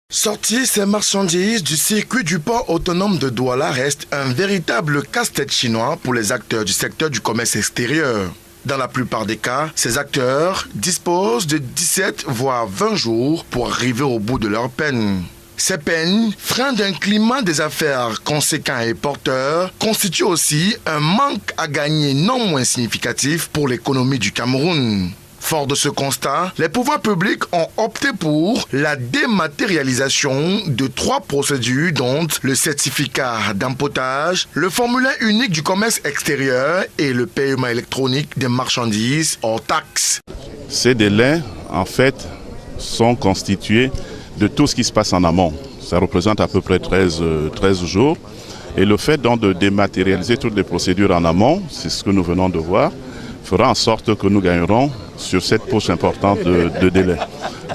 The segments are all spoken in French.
Sortir ces marchandises du circuit du port autonome de Douala reste un véritable casse-tête chinois pour les acteurs du secteur du commerce extérieur. Dans la plupart des cas, ces acteurs disposent de 17 voire 20 jours pour arriver au bout de leur peine. Ces peines, freins d'un climat des affaires conséquent et porteur, constituent aussi un manque à gagner non moins significatif pour l'économie du Cameroun. Fort de ce constat, les pouvoirs publics ont opté pour la dématérialisation de 3 procédures dont le certificat d'empotage, le formulaire unique du commerce extérieur et le paiement électronique des marchandises hors taxes. Ces délais, en fait, sont constitués de tout ce qui se passe en amont. Ça représente à peu près 13 jours. Et le fait donc de dématérialiser toutes les procédures en amont, c'est ce que nous venons de voir, fera en sorte que nous gagnerons sur cette poche importante de délai.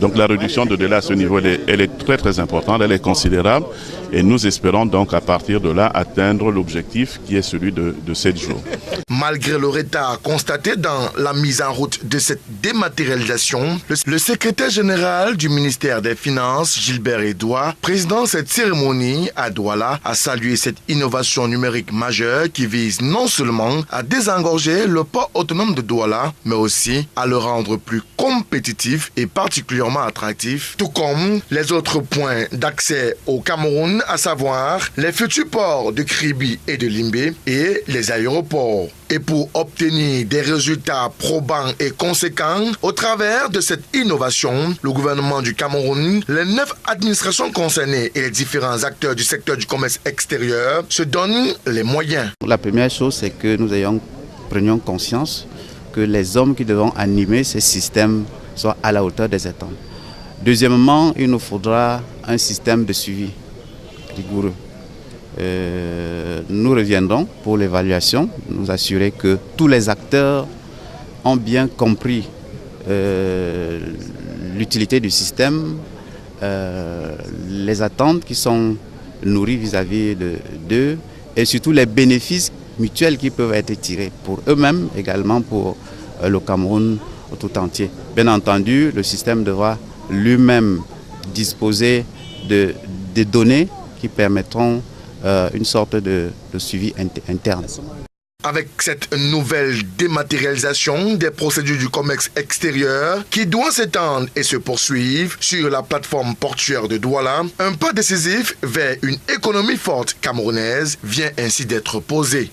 Donc la réduction de délai à ce niveau, elle est très importante, elle est considérable et nous espérons donc à partir de là atteindre l'objectif qui est celui de 7 jours. Malgré le retard constaté dans la mise en route de cette dématérialisation, le secrétaire général du ministère des Finances, Gilbert Edouard, président de cette cérémonie à Douala, a salué cette innovation numérique majeure qui vise non seulement à désengorger le port autonome de Douala, mais aussi à le rendre plus compétitif et particulièrement attractif, tout comme les autres points d'accès au Cameroun, à savoir les futurs ports de Kribi et de Limbé et les aéroports. Et pour obtenir des résultats probants et conséquents, au travers de cette innovation, le gouvernement du Cameroun, les 9 administrations concernées et les différents acteurs du secteur du commerce extérieur se donnent les moyens. La première chose, c'est que nous prenions conscience que les hommes qui devront animer ces systèmes soient à la hauteur des attentes. Deuxièmement, il nous faudra un système de suivi rigoureux. Nous reviendrons pour l'évaluation, nous assurer que tous les acteurs ont bien compris l'utilité du système, les attentes qui sont nourries vis-à-vis d'eux et surtout les bénéfices mutuels qui peuvent être tirés pour eux-mêmes, également pour le Cameroun tout entier. Bien entendu, le système devra lui-même disposer de données qui permettront une sorte de suivi interne. Avec cette nouvelle dématérialisation des procédures du commerce extérieur qui doit s'étendre et se poursuivre sur la plateforme portuaire de Douala, un pas décisif vers une économie forte camerounaise vient ainsi d'être posé.